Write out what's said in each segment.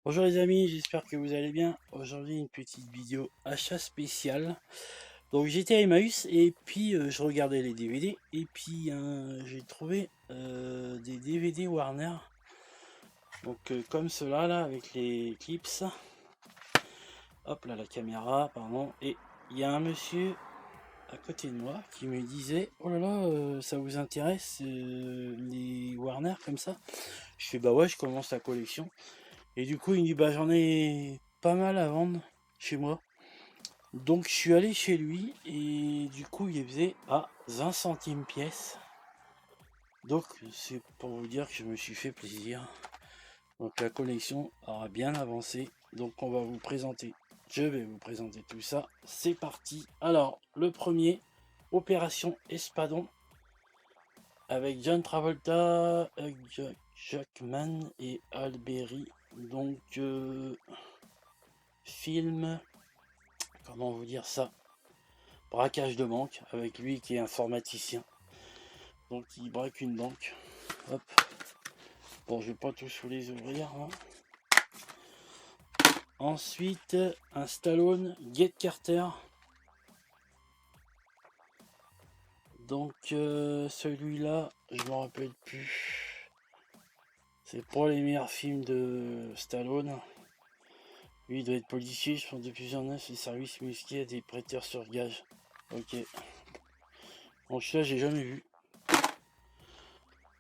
Bonjour les amis, j'espère que vous allez bien. Aujourd'hui une petite vidéo achat spécial. Donc j'étais à Emmaüs et puis je regardais les DVD et puis j'ai trouvé des DVD Warner. Donc comme cela là avec les clips. Hop là la caméra, pardon. Et il y a un monsieur à côté de moi qui me disait oh là là ça vous intéresse les Warner comme ça? Je fais bah ouais, je commence la collection. Et du coup, il me dit, bah j'en ai pas mal à vendre chez moi. Donc je suis allé chez lui et du coup, il faisait à 20 centimes pièce. Donc c'est pour vous dire que je me suis fait plaisir. Donc la collection aura bien avancé. Donc on va vous présenter, je vais vous présenter tout ça. C'est parti. Alors, le premier, Opération Espadon, avec John Travolta, Hugh Jackman et Halle Berry. Donc film, comment vous dire ça, braquage de banque avec lui qui est informaticien. Donc il braque une banque. Hop. Bon, je vais pas tous vous les ouvrir hein. Ensuite un Stallone, Get Carter. Donc celui-là je me rappelle plus, c'est pour les meilleurs films de Stallone. Lui il doit être policier, je pense, depuis plusieurs années, c'est service musqué à des prêteurs sur gage. Ok, donc celui-là j'ai jamais vu.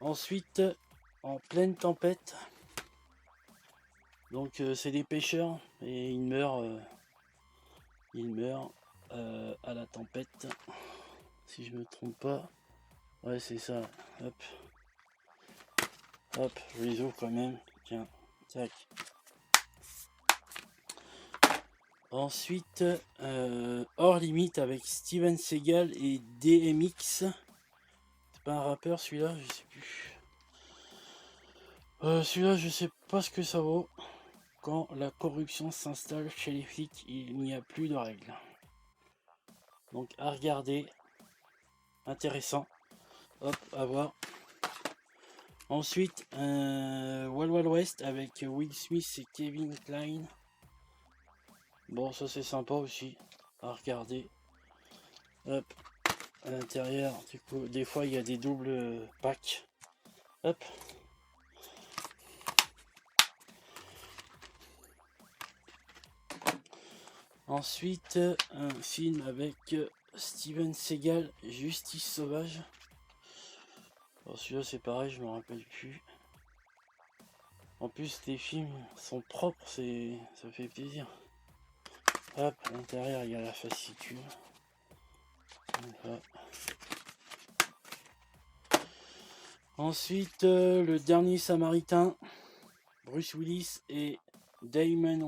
Ensuite En pleine tempête, donc c'est des pêcheurs et ils meurent à la tempête, si je me trompe pas. Ouais, c'est ça. Hop, hop, je les ouvre quand même. Tiens, tac. Ensuite Hors Limite avec Steven Seagal et DMX. C'est pas un rappeur celui-là, je sais plus. Celui-là je sais pas ce que ça vaut. Quand la corruption s'installe chez les flics, il n'y a plus de règles. Donc à regarder, intéressant. Hop, à voir. Ensuite Wild Wild West avec Will Smith et Kevin Kline. Bon, ça c'est sympa aussi à regarder. Hop, à l'intérieur, du coup, des fois il y a des doubles packs. Hop. Ensuite un film avec Steven Seagal, Justice Sauvage. Alors celui-là c'est pareil, je me rappelle plus. En plus les films sont propres, ça fait plaisir. Hop, à l'intérieur il y a la fascicule. Voilà. Ensuite Le Dernier Samaritain, Bruce Willis et Damon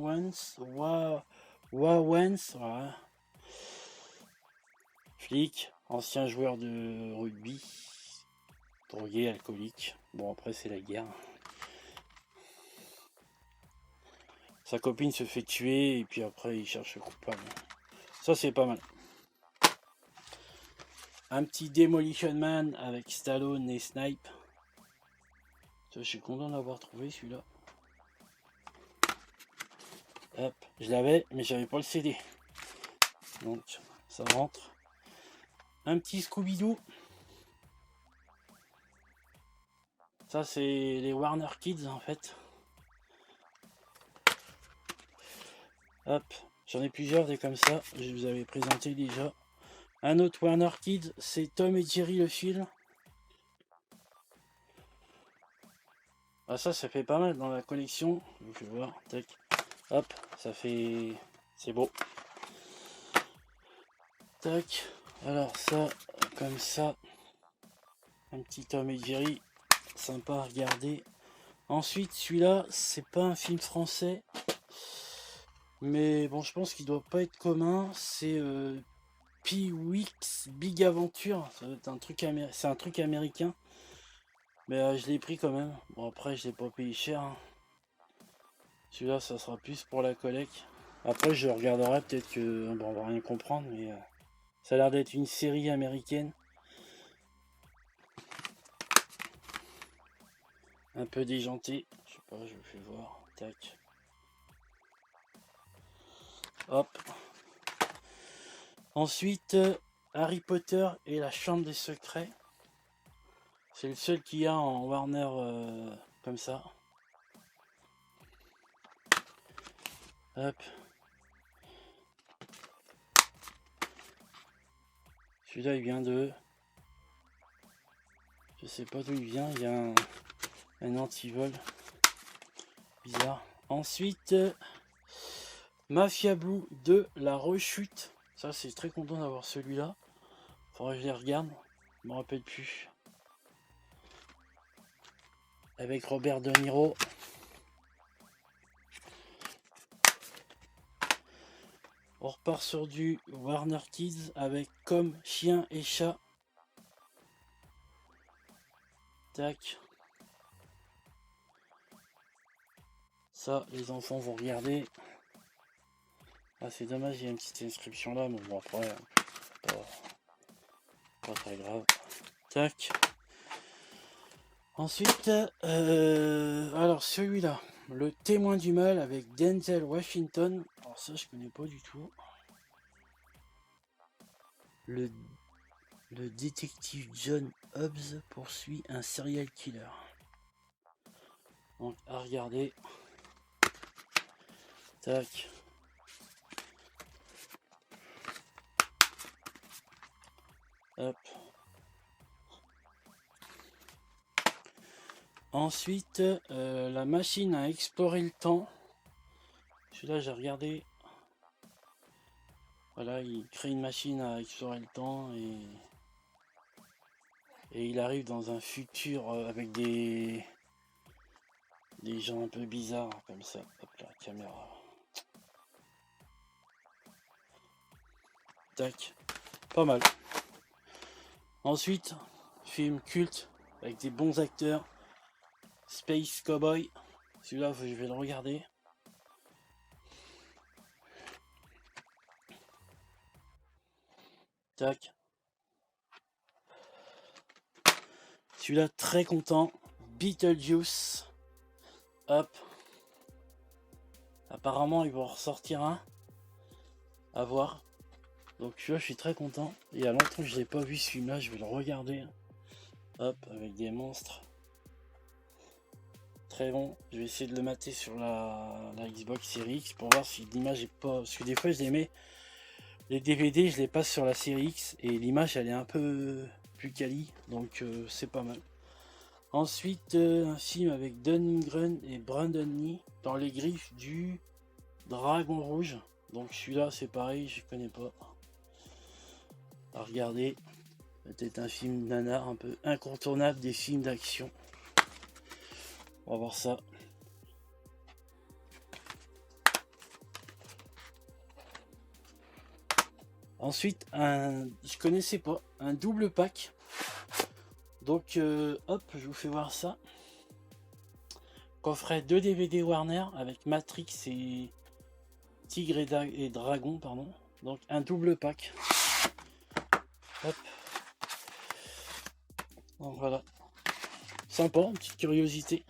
Wayans, voilà. Flic, ancien joueur de rugby, drogué, alcoolique. Bon, après c'est la guerre. Sa copine se fait tuer et puis après il cherche le coupable. Ça c'est pas mal. Un petit Demolition Man avec Stallone et Snipe. Ça, je suis content d'avoir trouvé celui-là. Hop, je l'avais mais j'avais pas le CD. Donc ça rentre. Un petit Scooby-Doo. Ça c'est les Warner Kids en fait. Hop, j'en ai plusieurs des comme ça, je vous avais présenté déjà. Un autre Warner Kids, c'est Tom et Jerry le film. Ah ça fait pas mal dans la collection. Je vais voir, tac. Hop, ça fait... c'est beau. Tac, alors ça, comme ça. Un petit Tom et Jerry, sympa à regarder. Ensuite, celui-là, c'est pas un film français. Mais bon, je pense qu'il doit pas être commun. C'est Pee-wee's Big Adventure. C'est un truc américain. Mais je l'ai pris quand même. Bon, après, je l'ai pas payé cher. Hein. Celui-là, ça sera plus pour la collecte. Après je regarderai, peut-être que bon, on va rien comprendre, mais ça a l'air d'être une série américaine. Un peu déjantée. Je sais pas, je vous fais voir. Tac. Hop. Ensuite, Harry Potter et la Chambre des Secrets. C'est le seul qu'il y a en Warner comme ça. Hop. Celui-là, il vient de... Je sais pas d'où il vient. Il y a un antivol. Bizarre. Ensuite, Mafia Blue 2, La Rechute. Ça, c'est très content d'avoir celui-là. Faudrait que je les regarde. Je me rappelle plus. Avec Robert De Niro. On repart sur du Warner Kids avec Comme Chien et Chat. Tac. Ça, les enfants vont regarder. Ah, c'est dommage, il y a une petite inscription là, mais bon, après, pas très grave. Tac. Ensuite, alors celui-là, Le Témoin du Mal avec Denzel Washington. Alors ça, je connais pas du tout. Le détective John Hobbs poursuit un serial killer. Donc à regarder. Tac. Hop. Ensuite, la machine à explorer le temps. Celui-là, j'ai regardé. Voilà, il crée une machine à explorer le temps et il arrive dans un futur avec des gens un peu bizarres comme ça. Hop là, caméra. Tac. Pas mal. Ensuite, film culte avec des bons acteurs. Space Cowboy. Celui-là, je vais le regarder. Tac. Celui-là, très content. Beetlejuice. Hop. Apparemment, ils vont ressortir un. À voir. Donc celui-là, je suis très content. Il y a longtemps que je l'ai pas vu ce film-là. Je vais le regarder. Hop, avec des monstres. Très bon. Je vais essayer de le mater sur la Xbox Series X pour voir si l'image est pas... Parce que des fois, je les mets... Les DVD, je les passe sur la série X et l'image, elle est un peu plus quali. Donc, c'est pas mal. Ensuite, un film avec Don Lundgren et Brandon Lee dans les griffes du Dragon Rouge. Donc celui-là, c'est pareil, je connais pas. À regarder. Peut-être un film nanar un peu incontournable des films d'action. On va voir ça. Ensuite, je connaissais pas, un double pack. Donc, hop, je vous fais voir ça. Coffret 2 DVD Warner avec Matrix et Tigre et Dragon, pardon. Donc, un double pack. Hop. Donc, voilà. Sympa, une petite curiosité.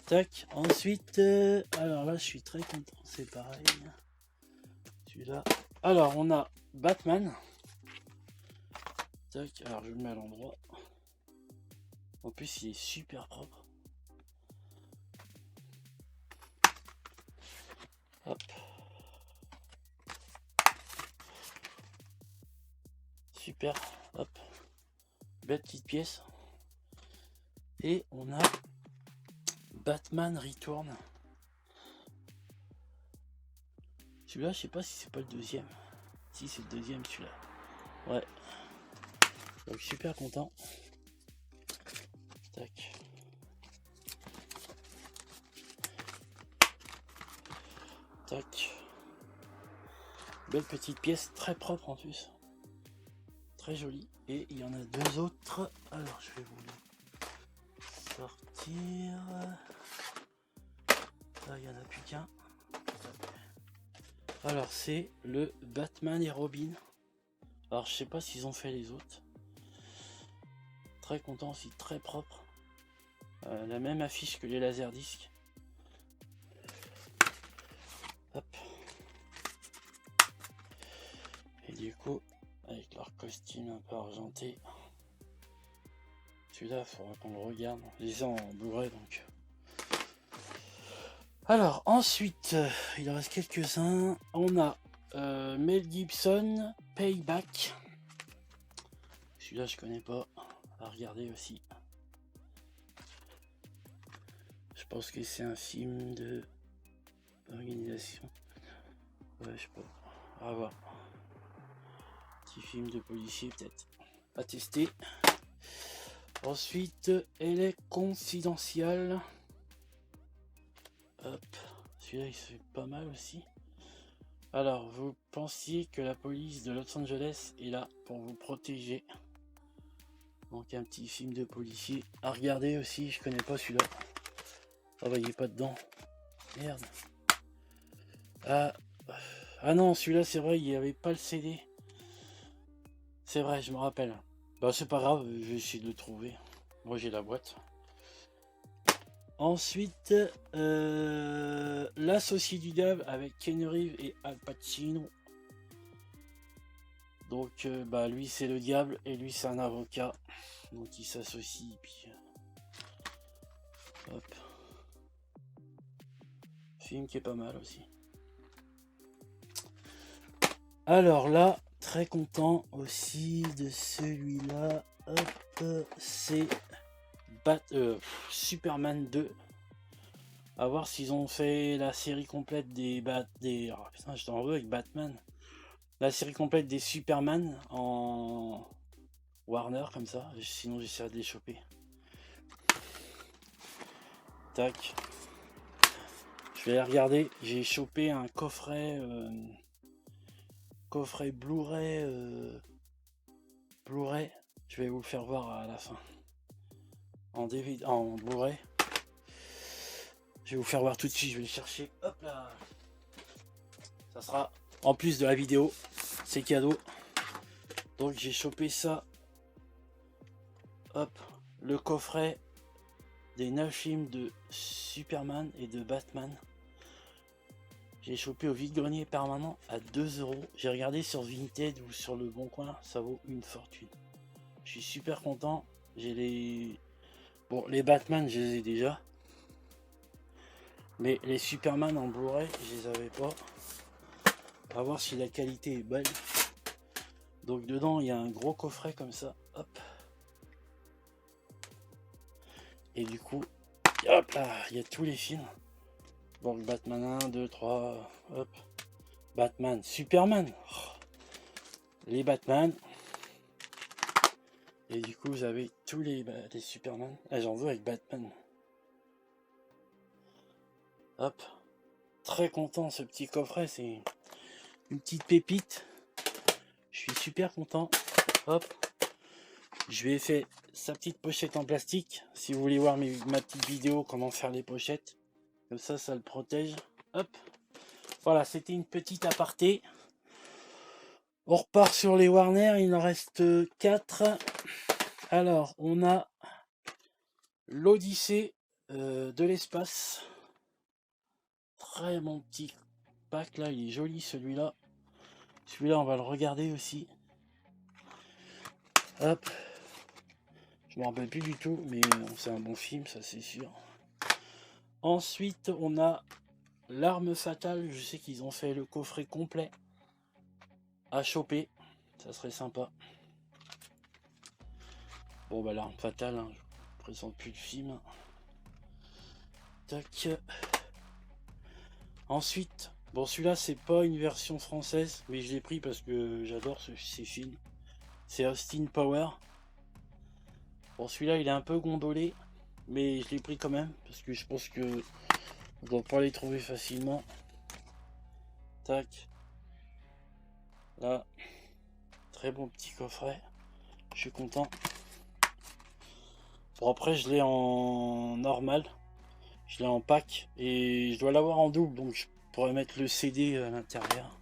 Tac. Ensuite, alors là, je suis très content. C'est pareil. Celui-là. Alors, on a Batman. Tac. Alors, je le mets à l'endroit. En plus, il est super propre. Hop. Super. Hop. Belle petite pièce. Et on a Batman Return. Celui-là, je sais pas si c'est pas le deuxième. Si, c'est le deuxième, celui-là. Ouais. Donc, super content. Tac. Tac. Belle petite pièce, très propre en plus. Très jolie. Et il y en a deux autres. Alors, je vais vous les sortir. Là, il n'y en a plus qu'un. Alors, c'est le Batman et Robin. Alors, je sais pas s'ils ont fait les autres. Très content aussi, très propre. La même affiche que les Laserdiscs. Hop. Et du coup, avec leur costume un peu argenté. Celui-là, il faudra qu'on le regarde. Je les ai en Blu-ray donc. Alors, ensuite, il en reste quelques-uns. On a Mel Gibson, Payback. Celui-là, je connais pas. À regarder aussi. Je pense que c'est un film de organisation. Ouais, je sais pas. À voir. Petit film de policier, peut-être. À tester. Ensuite, elle est confidentielle. Hop. Celui-là, il se fait pas mal aussi. Alors, vous pensiez que la police de Los Angeles est là pour vous protéger. Donc, un petit film de policier à regarder aussi. Je connais pas celui-là. Ah bah, il est pas dedans. Merde. Ah non, celui-là, c'est vrai, il n'y avait pas le CD. C'est vrai, je me rappelle. Bah, c'est pas grave, je vais essayer de le trouver. Moi, j'ai la boîte. Ensuite, l'associé du diable avec Ken Reeves et Al Pacino. Donc, bah, lui, c'est le diable et lui, c'est un avocat. Donc, ils s'associent. Puis, hop. Film qui est pas mal aussi. Alors là, très content aussi de celui-là. Hop, c'est Superman 2. À voir s'ils ont fait la série complète des oh, putain, je t'en veux avec Batman. La série complète des Superman en Warner comme ça. Sinon j'essaierai de les choper. Tac. Je vais les regarder. J'ai chopé un coffret Blu-ray. Blu-ray. Je vais vous le faire voir à la fin. En DVD, en Blu-ray. Je vais vous faire voir tout de suite. Je vais le chercher. Hop là. Ça sera en plus de la vidéo. C'est cadeau. Donc j'ai chopé ça. Hop. Le coffret des 9 films de Superman et de Batman. J'ai chopé au vide-grenier permanent à 2 €. J'ai regardé sur Vinted ou sur le Bon Coin, ça vaut une fortune. Je suis super content. J'ai les... Bon, les Batman, je les ai déjà. Mais les Superman en Blu-ray, je les avais pas. À voir si la qualité est belle. Donc dedans, il y a un gros coffret comme ça. Hop. Et du coup, hop là, il y a tous les films. Donc Batman 1, 2, 3, hop. Batman, Superman. Oh. Les Batman. Et du coup, vous avez tous les Superman. Ah, j'en veux avec Batman. Hop. Très content, ce petit coffret. C'est une petite pépite. Je suis super content. Hop. Je lui ai fait sa petite pochette en plastique. Si vous voulez voir ma petite vidéo, comment faire les pochettes. Comme ça le protège. Hop. Voilà, c'était une petite aparté. On repart sur les Warner. Il en reste 4. Alors, on a l'Odyssée de l'espace. Très bon petit pack là. Il est joli celui-là. Celui-là, on va le regarder aussi. Hop. Je me rappelle plus du tout, mais c'est un bon film, ça c'est sûr. Ensuite, on a L'Arme Fatale. Je sais qu'ils ont fait le coffret complet à choper. Ça serait sympa. Bon, bah, L'Arme Fatale, hein, je présente plus le film. Tac. Ensuite, bon, celui-là, c'est pas une version française, mais je l'ai pris parce que j'adore ces films. C'est Austin Power. Bon, celui-là, il est un peu gondolé, mais je l'ai pris quand même parce que je pense que on doit pas les trouver facilement. Tac. Là, très bon petit coffret. Je suis content. Bon, après, je l'ai en normal. Je l'ai en pack et je dois l'avoir en double, donc je pourrais mettre le CD à l'intérieur.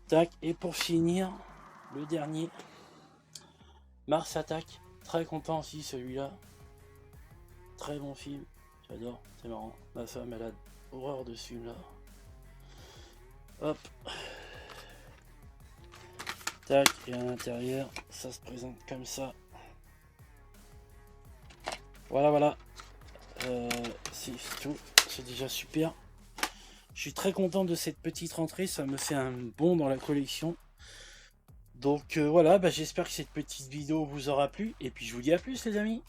Tac, et pour finir, le dernier, Mars Attack. Très content aussi celui-là. Très bon film, j'adore, c'est marrant. Ma femme elle a horreur de celui-là. Hop. Tac, et à l'intérieur, ça se présente comme ça. Voilà, voilà. C'est tout, c'est déjà super. Je suis très content de cette petite rentrée, ça me fait un bond dans la collection. Donc voilà, bah, j'espère que cette petite vidéo vous aura plu. Et puis je vous dis à plus les amis.